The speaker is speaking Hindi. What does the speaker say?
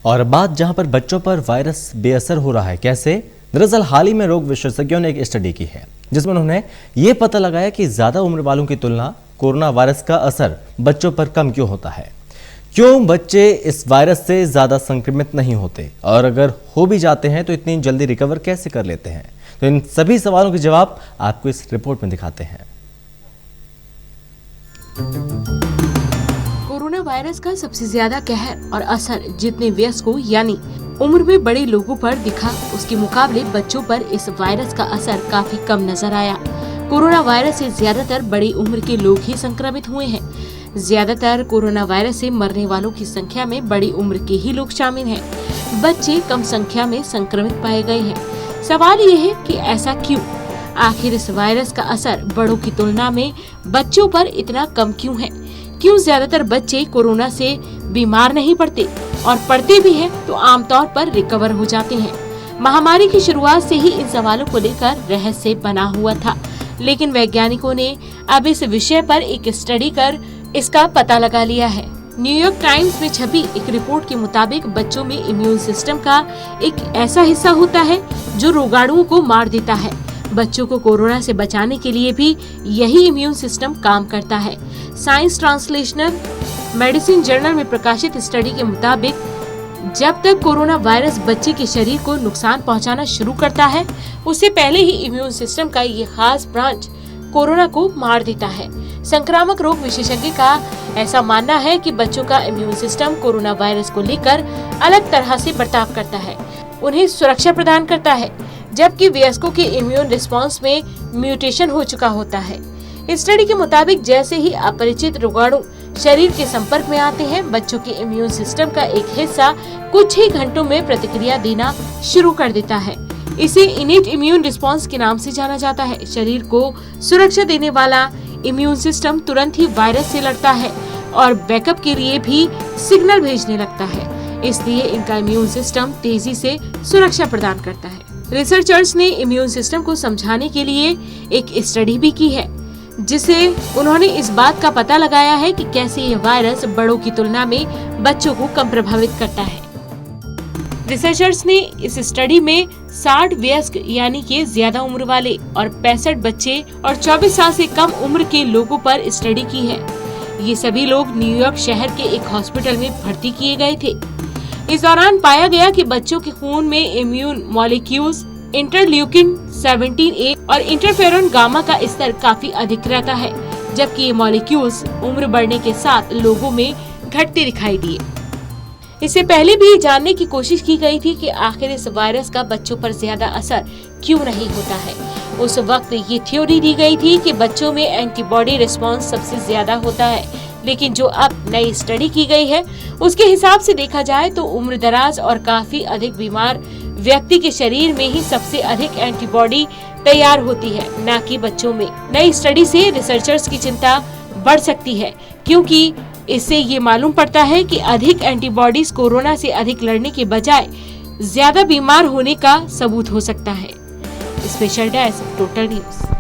और बात जहां पर बच्चों पर वायरस बेअसर हो रहा है, कैसे? दरअसल हाल ही में रोग विशेषज्ञों ने एक स्टडी की है जिसमें उन्होंने ये पता लगाया कि ज्यादा उम्र वालों की तुलना कोरोना वायरस का असर बच्चों पर कम क्यों होता है। क्यों बच्चे इस वायरस से ज्यादा संक्रमित नहीं होते, और अगर हो भी जाते हैं तो इतनी जल्दी रिकवर कैसे कर लेते हैं? तो इन सभी सवालों के जवाब आपको इस रिपोर्ट में दिखाते हैं। कोरोना वायरस का सबसे ज्यादा कहर और असर जितने वयस्कों यानी उम्र में बड़े लोगों पर दिखा, उसके मुकाबले बच्चों पर इस वायरस का असर काफी कम नजर आया। कोरोना वायरस से ज्यादातर बड़ी उम्र के लोग ही संक्रमित हुए हैं। ज्यादातर कोरोना वायरस से मरने वालों की संख्या में बड़ी उम्र के ही लोग शामिल हैं। बच्चे कम संख्या में संक्रमित पाए गए हैं। सवाल ये है कि ऐसा क्यों? आखिर इस वायरस का असर बड़ों की तुलना में बच्चों पर इतना कम क्यों है? क्यों ज्यादातर बच्चे कोरोना से बीमार नहीं पड़ते, और पड़ते भी हैं तो आमतौर पर रिकवर हो जाते हैं? महामारी की शुरुआत से ही इन सवालों को लेकर रहस्य बना हुआ था, लेकिन वैज्ञानिकों ने अब इस विषय पर एक स्टडी कर इसका पता लगा लिया है। न्यूयॉर्क टाइम्स में छपी एक रिपोर्ट के मुताबिक बच्चों में इम्यून सिस्टम का एक ऐसा हिस्सा होता है जो रोगाणुओं को मार देता है। बच्चों को कोरोना से बचाने के लिए भी यही इम्यून सिस्टम काम करता है। साइंस ट्रांसलेशनल मेडिसिन जर्नल में प्रकाशित स्टडी के मुताबिक जब तक कोरोना वायरस बच्चे के शरीर को नुकसान पहुंचाना शुरू करता है, उससे पहले ही इम्यून सिस्टम का ये खास ब्रांच कोरोना को मार देता है। संक्रामक रोग विशेषज्ञ का ऐसा मानना है कि बच्चों का इम्यून सिस्टम कोरोना वायरस को लेकर अलग तरह से बर्ताव करता है, उन्हें सुरक्षा प्रदान करता है, जबकि वयस्कों के इम्यून रिस्पांस में म्यूटेशन हो चुका होता है। इस स्टडी के मुताबिक जैसे ही अपरिचित रोगाणु शरीर के संपर्क में आते हैं, बच्चों के इम्यून सिस्टम का एक हिस्सा कुछ ही घंटों में प्रतिक्रिया देना शुरू कर देता है। इसे इनेट इम्यून रिस्पांस के नाम से जाना जाता है। शरीर को सुरक्षा देने वाला इम्यून सिस्टम तुरंत ही वायरस से लड़ता है और बैकअप के लिए भी सिग्नल भेजने लगता है। इसलिए इनका इम्यून सिस्टम तेजी से सुरक्षा प्रदान करता है। रिसर्चर्स ने इम्यून सिस्टम को समझाने के लिए एक स्टडी भी की है, जिसे उन्होंने इस बात का पता लगाया है कि कैसे यह वायरस बड़ों की तुलना में बच्चों को कम प्रभावित करता है। रिसर्चर्स ने इस स्टडी में 60 वयस्क यानी कि ज्यादा उम्र वाले और 65 बच्चे और 24 साल से कम उम्र के लोगों पर स्टडी की है। ये सभी लोग न्यूयॉर्क शहर के एक हॉस्पिटल में भर्ती किए गए थे। इस दौरान पाया गया कि बच्चों के खून में इम्यून मॉलिक्यूल्स इंटरल्यूकिन 17A और इंटरफेरॉन गामा का स्तर काफी अधिक रहता है, जबकि ये मॉलिक्यूल्स उम्र बढ़ने के साथ लोगों में घटते दिखाई दिए। इससे पहले भी जानने की कोशिश की गई थी कि आखिर इस वायरस का बच्चों पर ज्यादा असर क्यों नहीं होता है। उस वक्त ये थ्योरी दी गई थी कि बच्चों में एंटीबॉडी रिस्पांस सबसे ज्यादा होता है, लेकिन जो अब नई स्टडी की गई है उसके हिसाब से देखा जाए तो उम्र दराज और काफी अधिक बीमार व्यक्ति के शरीर में ही सबसे अधिक एंटीबॉडी तैयार होती है, न कि बच्चों में। नई स्टडी से रिसर्चर्स की चिंता बढ़ सकती है, क्योंकि इससे ये मालूम पड़ता है कि अधिक एंटीबॉडीज कोरोना से अधिक लड़ने के बजाय ज्यादा बीमार होने का सबूत हो सकता है। Special desk, total news.